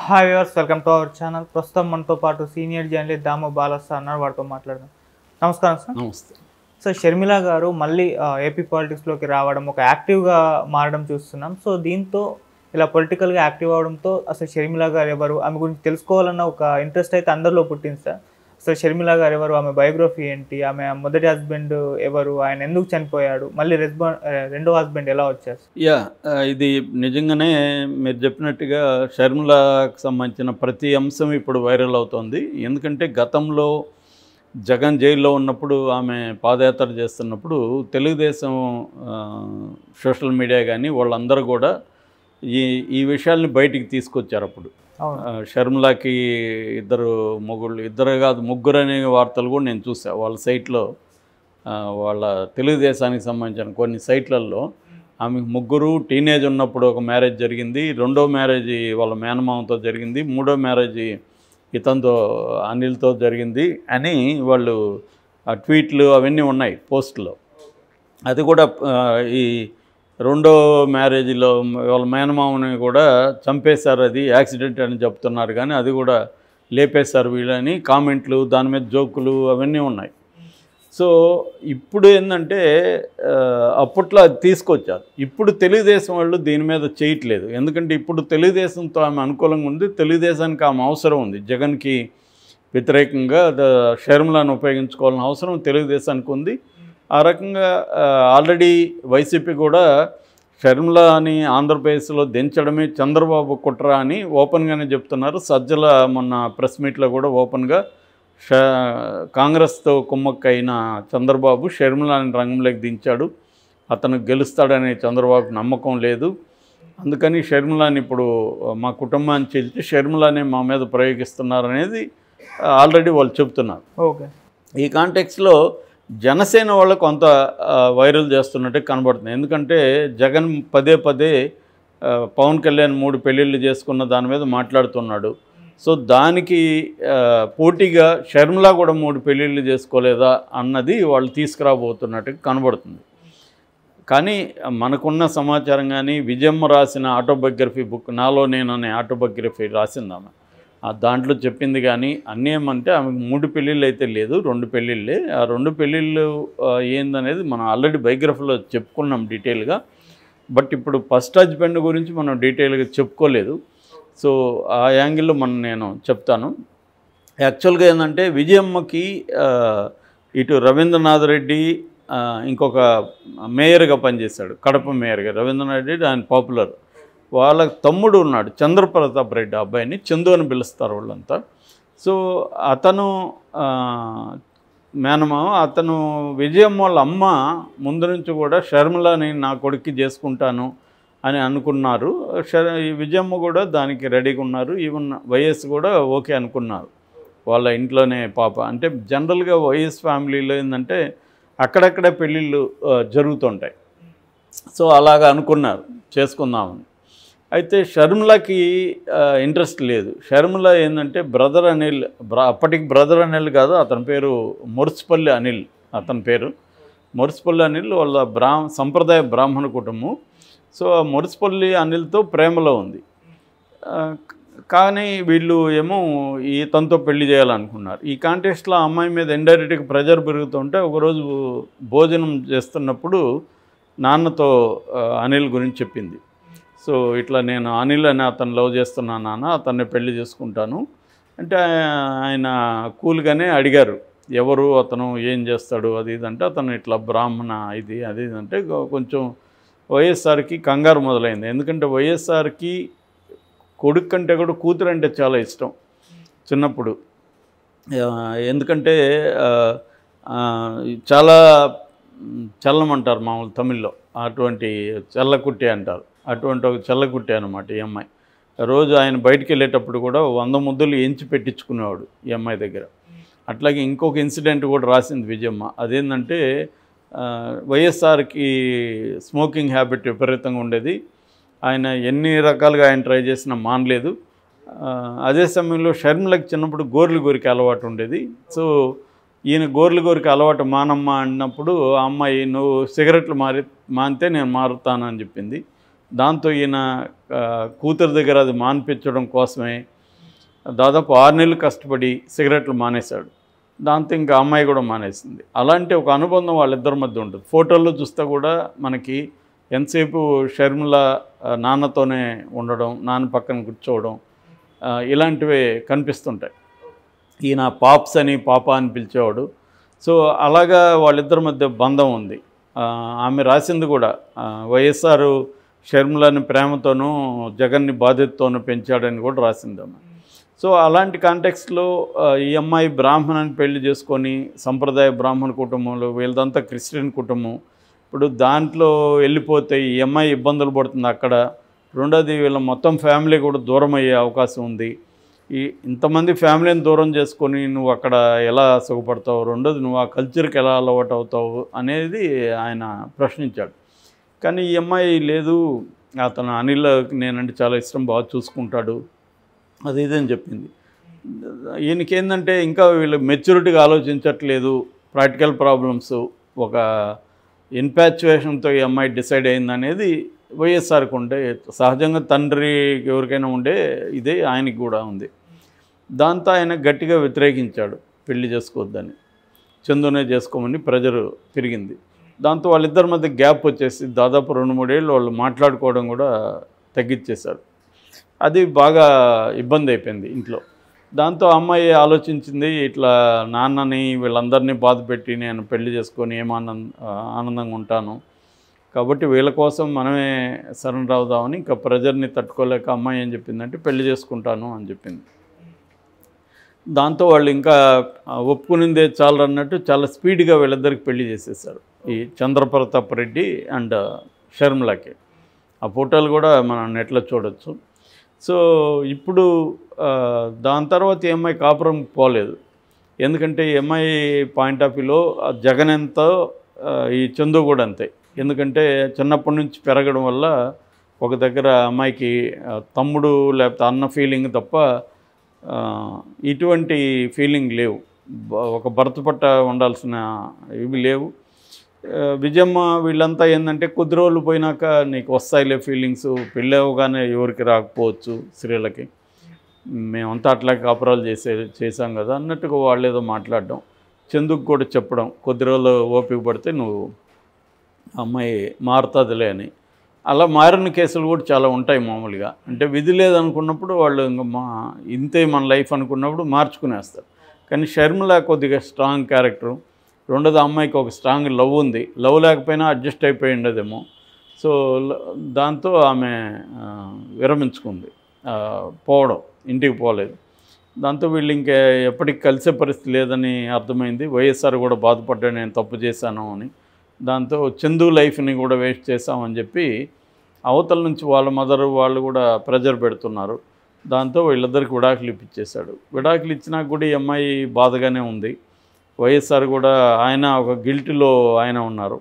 Hi viewers, welcome to our channel. ప్రస్తుతం మనతో పాటు సీనియర్ జర్నలిస్ట్ దాము బాలస్తా అన్నారు. వాడితో మాట్లాడదాం. నమస్కారం సార్. నమస్తే. సార్, షర్మిల గారు మళ్ళీ ఏపీ పాలిటిక్స్లోకి రావడం, ఒక యాక్టివ్గా మారడం చూస్తున్నాం. సో దీంతో ఇలా పొలిటికల్గా యాక్టివ్ అవడంతో అసలు షర్మిల గారు ఎవరు, ఆమె గురించి తెలుసుకోవాలన్న ఒక ఇంట్రెస్ట్ అయితే అందరిలో పుట్టింది సార్. అసలు షర్మిల గారు ఎవరు, ఆమె బయోగ్రఫీ ఏంటి, ఆమె మొదటి హస్బెండ్ ఎవరు, ఆయన ఎందుకు చనిపోయాడు, మళ్ళీ రెండో హస్బెండ్ ఎలా వచ్చారు? ఇది నిజంగానే మీరు చెప్పినట్టుగా షర్మిలకు సంబంధించిన ప్రతి అంశం ఇప్పుడు వైరల్ అవుతోంది. ఎందుకంటే గతంలో జగన్ జైల్లో ఉన్నప్పుడు, ఆమె పాదయాత్ర చేస్తున్నప్పుడు తెలుగుదేశం సోషల్ మీడియా కానీ వాళ్ళందరూ కూడా ఈ విషయాల్ని బయటికి తీసుకొచ్చారు. అప్పుడు షర్మిలకి ఇద్దరు కాదు ముగ్గురు అనే వార్తలు కూడా నేను చూసాను వాళ్ళ సైట్లో. వాళ్ళ తెలుగుదేశానికి సంబంధించిన కొన్ని సైట్లలో ఆమెకు ముగ్గురు టీనేజ్ ఉన్నప్పుడు ఒక మ్యారేజ్ జరిగింది, రెండో మ్యారేజ్ వాళ్ళ మేనమామతో జరిగింది, మూడో మ్యారేజ్ ఇతనితో అనిల్తో జరిగింది అని వాళ్ళు ట్వీట్లు అవన్నీ ఉన్నాయి పోస్టులో. అది కూడా ఈ రెండో మ్యారేజ్లో వాళ్ళ మేనమామని కూడా చంపేశారు, అది యాక్సిడెంట్ అని చెప్తున్నారు, కానీ అది కూడా లేపేశారు వీళ్ళని కామెంట్లు, దాని మీద జోకులు అవన్నీ ఉన్నాయి. సో ఇప్పుడు ఏంటంటే అప్పట్లో అది తీసుకొచ్చారు. ఇప్పుడు తెలుగుదేశం వాళ్ళు దీని మీద చేయట్లేదు. ఎందుకంటే ఇప్పుడు తెలుగుదేశంతో ఆమె అనుకూలంగా ఉంది, తెలుగుదేశానికి ఆమె అవసరం ఉంది. జగన్కి వ్యతిరేకంగా షర్మిలను ఉపయోగించుకోవాలని అవసరం తెలుగుదేశానికి ఉంది. ఆ రకంగా ఆల్రెడీ వైసీపీ కూడా షర్మిలని ఆంధ్రప్రదేశ్లో దించడమే చంద్రబాబు కుట్ర అని ఓపెన్గానే చెప్తున్నారు. సజ్జల మొన్న ప్రెస్ మీట్లో కూడా ఓపెన్గా కాంగ్రెస్తో కుమ్మక్కైన చంద్రబాబు షర్మిలని రంగంలోకి దించాడు, అతను గెలుస్తాడనే చంద్రబాబుకు నమ్మకం లేదు, అందుకని షర్మిలని ఇప్పుడు మా కుటుంబాన్ని చీల్చి షర్మిలని మా మీద ప్రయోగిస్తున్నారు అనేది ఆల్రెడీ వాళ్ళు చెప్తున్నారు. ఓకే, ఈ కాంటెక్స్లో జనసేన వాళ్ళు కొంత వైరల్ చేస్తున్నట్టే కనబడుతుంది. ఎందుకంటే జగన్ పదే పవన్ కళ్యాణ్ 3 పెళ్ళిళ్ళు చేసుకున్న దాని మీద మాట్లాడుతున్నాడు. సో దానికి పోటీగా షర్మిల కూడా 3 పెళ్ళిళ్ళు చేసుకోలేదా అన్నది వాళ్ళు తీసుకురాబోతున్నట్టు కనబడుతుంది. కానీ మనకున్న సమాచారం కానీ విజయమ్మ రాసిన ఆటోబయోగ్రఫీ బుక్ నాలో నేను అనే ఆటోబయోగ్రఫీ రాసిందామె, దాంట్లో చెప్పింది. కానీ అన్నీ ఏమంటే ఆమెకు 3 పెళ్ళిళ్ళు అయితే లేదు, 2 పెళ్ళిళ్ళే. ఆ 2 పెళ్ళిళ్ళు ఏందనేది మనం ఆల్రెడీ బయోగ్రఫీలో చెప్పుకున్నాం డీటెయిల్గా. బట్ ఇప్పుడు ఫస్ట్ హస్బెండ్ గురించి మనం డీటెయిల్గా చెప్పుకోలేదు. సో ఆ యాంగిల్లో నేను చెప్తాను. యాక్చువల్గా ఏంటంటే విజయమ్మకి ఇటు రవీంద్రనాథ్ రెడ్డి ఇంకొక మేయర్గా పనిచేశాడు, కడప మేయర్గా. రవీంద్రనాథ్ రెడ్డి ఆయన పాపులర్. వాళ్ళ తమ్ముడు ఉన్నాడు చంద్రప్రతాప్ రెడ్డి, అబ్బాయిని చందు అని పిలుస్తారు వాళ్ళంతా. సో అతను మేనమామ. అతను విజయమ్మ వాళ్ళ అమ్మ ముందు నుంచి కూడా షర్మిలని నా కొడుక్కి చేసుకుంటాను అని అనుకున్నారు. విజయమ్మ కూడా దానికి రెడీగా ఉన్నారు. ఈవెన్ వైఎస్ కూడా ఓకే అనుకున్నారు. వాళ్ళ ఇంట్లోనే పాప అంటే జనరల్గా వైఎస్ ఫ్యామిలీలో ఏంటంటే అక్కడక్కడే పెళ్ళిళ్ళు జరుగుతుంటాయి. సో అలాగా అనుకున్నారు చేసుకుందామని. అయితే షర్మిలకి ఇంట్రెస్ట్ లేదు. షర్మిల ఏంటంటే బ్రదర్ అనిల్, అప్పటికి బ్రదర్ అనిల్ కాదు, అతని పేరు మురుసుపల్లి అనిల్. అతని పేరు మురుసుపల్లి అనిల్. వాళ్ళ సంప్రదాయ బ్రాహ్మణ కుటుంబం. సో మురుసుపల్లి అనిల్తో ప్రేమలో ఉంది. కానీ వీళ్ళు ఏమో తనతో పెళ్లి చేయాలనుకున్నారు. ఈ కాంటెస్ట్లో ఆ అమ్మాయి మీద ఇండైరెక్ట్గా ప్రెజర్ పెరుగుతుంటే ఒకరోజు భోజనం చేస్తున్నప్పుడు నాన్నతో అనిల్ గురించి చెప్పింది. సో ఇట్లా నేను అనిల్ అని అతను లవ్ చేస్తున్నాను నాన్న, అతన్ని పెళ్లి చేసుకుంటాను అంటే ఆయన కూల్గానే అడిగారు ఎవరు అతను, ఏం చేస్తాడు, అది ఇదంటే అతను ఇట్లా బ్రాహ్మణ అది అంటే కొంచెం వైఎస్ఆర్కి కంగారు మొదలైంది. ఎందుకంటే వైఎస్ఆర్కి కొడుకు కంటే కూడా కూతురు అంటే చాలా ఇష్టం చిన్నప్పుడు. ఎందుకంటే చాలా చల్లమంటారు మామూలు తమిళ్లో, అటువంటి చల్లకుట్టి అంటారు. అటువంటి ఒక చల్లకుట్టి అనమాట ఈ అమ్మాయి. రోజు ఆయన బయటికి వెళ్ళేటప్పుడు కూడా 100 ముద్దలు ఎంచి పెట్టించుకునేవాడు ఈ అమ్మాయి దగ్గర. అట్లాగే ఇంకొక ఇన్సిడెంట్ కూడా రాసింది విజయమ్మ. అదేంటంటే వైఎస్ఆర్కి స్మోకింగ్ హ్యాబిట్ విపరీతంగా ఉండేది. ఆయన ఎన్ని రకాలుగా ఆయన ట్రై చేసినా మానలేదు. అదే సమయంలో షర్మిలకి చిన్నప్పుడు గోర్లు గోరికి అలవాటు ఉండేది. సో ఈయన గోర్లు గోరికి అలవాటు మానమ్మ అన్నప్పుడు ఆ అమ్మాయి నువ్వు సిగరెట్లు మానితే నేను మారుతానని చెప్పింది. దాంతో ఈయన కూతురు దగ్గర అది మాన్పించడం కోసమే దాదాపు 6 నెలలు కష్టపడి సిగరెట్లు మానేశాడు. దాంతో ఇంకా అమ్మాయి కూడా మానేసింది. అలాంటి ఒక అనుబంధం వాళ్ళిద్దరి మధ్య ఉంటుంది. ఫోటోల్లో చూస్తే కూడా మనకి ఎంతసేపు షర్మిల నాన్నతోనే ఉండడం, నాన్న పక్కన కూర్చోవడం ఇలాంటివే కనిపిస్తుంటాయి. ఈయన పాప్స్ అని పాప అని పిలిచేవాడు. సో అలాగా వాళ్ళిద్దరి మధ్య బంధం ఉంది. ఆమె రాసింది కూడా వైఎస్ఆర్ షర్మిలని ప్రేమతోనూ జగన్ని బాధ్యతతోనూ పెంచాడని కూడా రాసింది ఆమె. సో అలాంటి కాంటెక్స్ట్లో ఈ అమ్మాయి బ్రాహ్మణాన్ని పెళ్లి చేసుకొని సంప్రదాయ బ్రాహ్మణ కుటుంబంలో, వీళ్ళదంతా క్రిస్టియన్ కుటుంబం. ఇప్పుడు దాంట్లో వెళ్ళిపోతే ఈ అమ్మాయి ఇబ్బందులు పడుతుంది అక్కడ. రెండోది వీళ్ళ మొత్తం ఫ్యామిలీ కూడా దూరం అయ్యే అవకాశం ఉంది. ఇంతమంది ఫ్యామిలీని దూరం చేసుకొని నువ్వు అక్కడ ఎలా సుఖపడతావు, రెండోది నువ్వు ఆ కల్చర్కి ఎలా అలవాటు అవుతావు అనేది ఆయన ప్రశ్నించాడు. కానీ ఈ అమ్మాయి లేదు, అతను అనిల్ నేనంటే చాలా ఇష్టం, బాగా చూసుకుంటాడు, అది ఇదని చెప్పింది. ఈయనకేందంటే ఇంకా వీళ్ళు మెచ్యూరిటీగా ఆలోచించట్లేదు, ప్రాక్టికల్ ప్రాబ్లమ్స్, ఒక ఇన్పాచ్యుయేషన్తో ఈ అమ్మాయి డిసైడ్ అయిందనేది వైఎస్ఆర్కి ఉండే, సహజంగా తండ్రికి ఎవరికైనా ఉండే ఇదే ఆయనకి కూడా ఉంది. దాంతో ఆయన గట్టిగా వ్యతిరేకించాడు, పెళ్లి చేసుకోవద్దని, చందునే చేసుకోమని ప్రెజర్ పెరిగింది. దాంతో వాళ్ళిద్దరి మధ్య గ్యాప్ వచ్చేసి దాదాపు 2-3 ఏళ్ళు వాళ్ళు మాట్లాడుకోవడం కూడా తగ్గించేశారు. అది బాగా ఇబ్బంది అయిపోయింది ఇంట్లో. దాంతో అమ్మాయి ఆలోచించింది, ఇట్లా నాన్నని వీళ్ళందరినీ బాధ పెట్టి నేను పెళ్లి చేసుకొని ఆనందంగా ఉంటాను కాబట్టి వీళ్ళ కోసం మనమే సరెండర్ అవుదామని ఇంకా ప్రెజర్ని తట్టుకోలేక అమ్మాయి ఏం చెప్పిందంటే పెళ్లి చేసుకుంటాను అని చెప్పింది. దాంతో వాళ్ళు ఇంకా ఒప్పుకునిందే చాలు అన్నట్టు చాలా స్పీడ్గా వీళ్ళిద్దరికి పెళ్లి చేసేసారు, ఈ చంద్రప్రతాప్ రెడ్డి అండ్ షర్మిలకి. ఆ ఫోటోలు కూడా మనం నెట్లో చూడొచ్చు. సో ఇప్పుడు దాని తర్వాత ఈ అమ్మాయి కాపురం పోలేదు. ఎందుకంటే ఈ అమ్మాయి పాయింట్ ఆఫ్ వ్యూలో జగన్ ఎంతో ఈ చందు కూడా అంతే. ఎందుకంటే చిన్నప్పటి నుంచి పెరగడం వల్ల ఒక దగ్గర అమ్మాయికి తమ్ముడు లేకపోతే అన్న ఫీలింగ్ తప్ప ఇటువంటి ఫీలింగ్ లేవు, ఒక భర్త పట్ట ఉండాల్సిన ఇవి లేవు. విజయమ్మ వీళ్ళంతా ఏంటంటే కొద్ది రోజులు పోయినాక నీకు వస్తాయిలే ఫీలింగ్స్, పెళ్ళి అవ్వగానే ఎవరికి రాకపోవచ్చు స్త్రీలకి, మేమంతా అట్లా కాపురాలు చేసాం కదా అన్నట్టుగా వాళ్ళు ఏదో మాట్లాడడం, చందుకు కూడా చెప్పడం కొద్ది రోజులు ఓపిక పడితే నువ్వు అమ్మాయి మారుతుందిలే అని. అలా మారిన కేసులు కూడా చాలా ఉంటాయి మామూలుగా. అంటే విధి లేదనుకున్నప్పుడు వాళ్ళు ఇంకా ఇంతే మన లైఫ్ అనుకున్నప్పుడు మార్చుకునేస్తారు. కానీ షర్మిల కొద్దిగా స్ట్రాంగ్ క్యారెక్టరు, రెండోది అమ్మాయికి ఒక స్ట్రాంగ్ లవ్ ఉంది, లవ్ లేకపోయినా అడ్జస్ట్ అయిపోయి ఉండదేమో. సో దాంతో ఆమె విరమించుకుంది, పోవడం, ఇంటికి పోలేదు. దాంతో వీళ్ళు ఇంకా ఎప్పటికి కలిసే పరిస్థితి లేదని అర్థమైంది. వైఎస్ఆర్ కూడా బాధపడ్డాడు నేను తప్పు చేశాను అని. దాంతో చందు లైఫ్ని కూడా వేస్ట్ చేశామని చెప్పి అవతల నుంచి వాళ్ళ మదర్ వాళ్ళు కూడా ప్రెజర్ పెడుతున్నారు. దాంతో వీళ్ళిద్దరికి విడాకులు ఇప్పించేశాడు. విడాకులు ఇచ్చినా కూడా ఈ అమ్మాయి బాధగానే ఉంది. వైఎస్ఆర్ కూడా ఆయన ఒక గిల్టీలో ఆయన ఉన్నారు.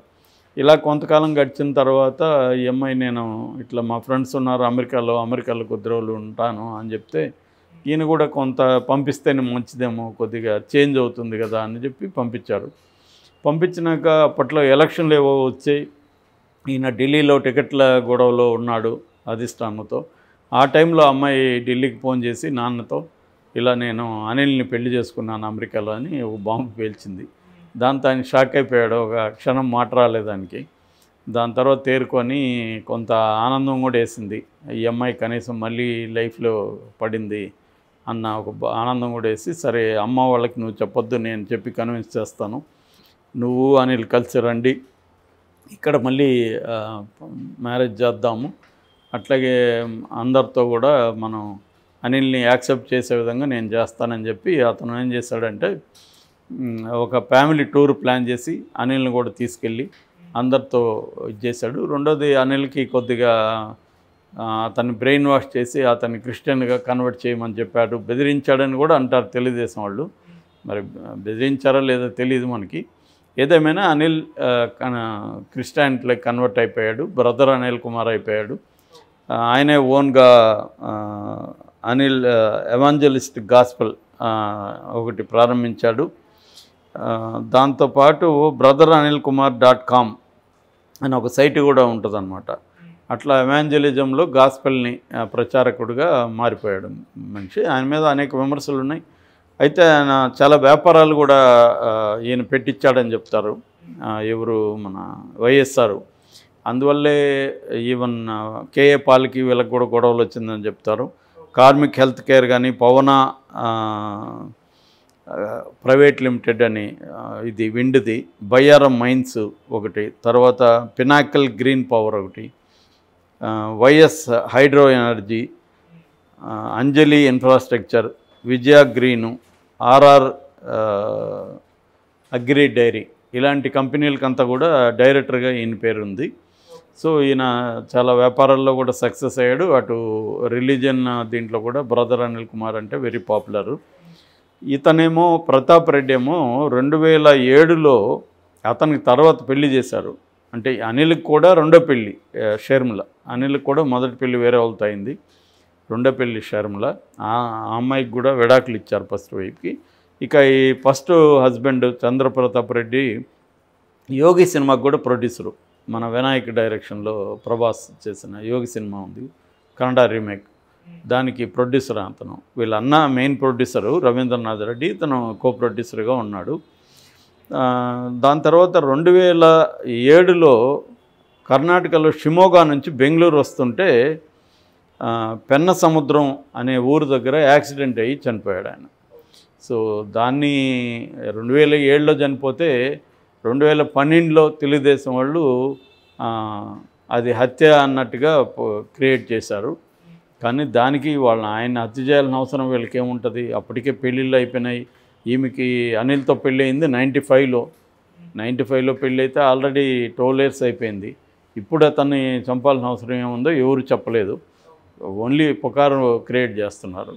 ఇలా కొంతకాలం గడిచిన తర్వాత ఈ అమ్మాయి నేను ఇట్లా మా ఫ్రెండ్స్ ఉన్నారు అమెరికాలో కొద్ది రోజులు ఉంటాను అని చెప్తే ఈయన కూడా కొంత పంపిస్తేనే మంచిదేమో, కొద్దిగా చేంజ్ అవుతుంది కదా అని చెప్పి పంపించారు. పంపించినాక అప్పట్లో ఎలక్షన్లు ఏవో వచ్చాయి, ఈయన ఢిల్లీలో టికెట్ల గొడవలో ఉన్నాడు అధిష్టానంతో. ఆ టైంలో అమ్మాయి ఢిల్లీకి ఫోన్ చేసి నాన్నతో ఇలా నేను అనిల్ని పెళ్లి చేసుకున్నాను అమెరికాలో అని ఒక బాంబు పేల్చింది. దాంతో ఆయన షాక్ అయిపోయాడు, ఒక క్షణం మాట రాలేదానికి. దాని తర్వాత తేరుకొని కొంత ఆనందం కూడా వేసింది, ఈ అమ్మాయి కనీసం మళ్ళీ లైఫ్లో పడింది అన్న ఒక ఆనందం కూడా వేసి, సరే అమ్మ వాళ్ళకి నువ్వు చెప్పొద్దు, నేను చెప్పి కన్విన్స్ చేస్తాను, నువ్వు అనిల్ కలిసి రండి, ఇక్కడ మళ్ళీ మ్యారేజ్ చేద్దాము, అట్లాగే అందరితో కూడా మనం అనిల్ని యాక్సెప్ట్ చేసే విధంగా నేను చేస్తానని చెప్పి అతను ఏం చేశాడంటే ఒక ఫ్యామిలీ టూర్ ప్లాన్ చేసి అనిల్ని కూడా తీసుకెళ్ళి అందరితో చేశాడు. రెండోది అనిల్కి కొద్దిగా అతన్ని బ్రెయిన్ వాష్ చేసి అతన్ని క్రిస్టియన్గా కన్వర్ట్ చేయమని చెప్పాడు, బెదిరించాడని కూడా అంటారు తెలుగుదేశం వాళ్ళు. మరి బెదిరించారో లేదో తెలియదు మనకి. ఏదేమైనా అనిల్ క్రిస్టియానిటీలోకి కన్వర్ట్ అయిపోయాడు, బ్రదర్ అనిల్ కుమార్ అయిపోయాడు. ఆయనే ఓన్గా అనిల్ ఎవాంజలిస్ట్ గాస్పెల్ ఒకటి ప్రారంభించాడు. దాంతోపాటు brotherAnilkumar.com అని ఒక సైట్ కూడా ఉంటుందన్నమాట. అట్లా ఎవాంజలిజంలో గాస్పెల్ని ప్రచారకుడిగా మారిపోయాడు మనిషి. ఆయన మీద అనేక విమర్శలు ఉన్నాయి. అయితే ఆయన చాలా వ్యాపారాలు కూడా ఈయన పెట్టించాడని చెప్తారు ఎవరు మన వైఎస్ఆర్. అందువల్లే ఈవెన్ కేఏ పాల్కి వీళ్ళకి కూడా గొడవలు వచ్చిందని చెప్తారు. కార్మిక్ హెల్త్ కేర్ కానీ పవన ప్రైవేట్ లిమిటెడ్ అని ఇది విండ్ది, బయ్యారం మైన్స్ ఒకటి, తర్వాత పినాకల్ గ్రీన్ పవర్ ఒకటి, వైఎస్ హైడ్రో ఎనర్జీ, అంజలి ఇన్ఫ్రాస్ట్రక్చర్, విజయ గ్రీను, ఆర్ఆర్ అగ్రి డైరీ, ఇలాంటి కంపెనీలకంతా కూడా డైరెక్టర్గా ఈయన పేరు ఉంది. సో ఈయన చాలా వ్యాపారాల్లో కూడా సక్సెస్ అయ్యాడు. అటు రిలీజియన్ దీంట్లో కూడా బ్రదర్ అనిల్ కుమార్ అంటే వెరీ పాపులరు. ఇతనేమో ప్రతాప్ రెడ్డి ఏమో 2007లో అతనికి తర్వాత పెళ్లి చేశారు. అంటే అనిల్కి కూడా రెండో పెళ్ళి షర్మిల. అనిల్కి కూడా మొదటి పెళ్ళి వేరే వాళ్ళతో అయింది, రెండో పెళ్ళి షర్మిల. ఆ అమ్మాయికి కూడా విడాకులు ఇచ్చారు ఫస్ట్ వైఫ్కి. ఇక ఈ ఫస్ట్ హస్బెండ్ చంద్రప్రతాప్ రెడ్డి యోగి సినిమాకి కూడా ప్రొడ్యూసరు. మన వినాయక్ డైరెక్షన్లో ప్రభాస్ చేసిన యోగి సినిమా ఉంది, కన్నడ రీమేక్, దానికి ప్రొడ్యూసర్ అతను. వీళ్ళ అన్న మెయిన్ ప్రొడ్యూసరు రవీంద్రనాథ్ రెడ్డి, ఇతను కో ప్రొడ్యూసర్గా ఉన్నాడు. దాని తర్వాత 2007లో కర్ణాటకలో షిమోగా నుంచి బెంగళూరు వస్తుంటే పెన్న సముద్రం అనే ఊరు దగ్గర యాక్సిడెంట్ అయ్యి చనిపోయాడు ఆయన. సో దాన్ని 2007లో చనిపోతే 2012లో తెలుగుదేశం వాళ్ళు అది హత్య అన్నట్టుగా క్రియేట్ చేశారు. కానీ దానికి వాళ్ళని ఆయన హత్య చేయాల్సిన అవసరం వీళ్ళకి ఏముంటుంది? అప్పటికే పెళ్ళిళ్ళు అయిపోయినాయి. ఈమెకి అనిల్తో పెళ్ళి అయింది 95లో పెళ్ళి అయితే ఆల్రెడీ 12 years అయిపోయింది. ఇప్పుడు అతన్ని చంపాల్సిన అవసరం ఏముందో ఎవరు చెప్పలేదు, ఓన్లీ పుకారు క్రియేట్ చేస్తున్నారు.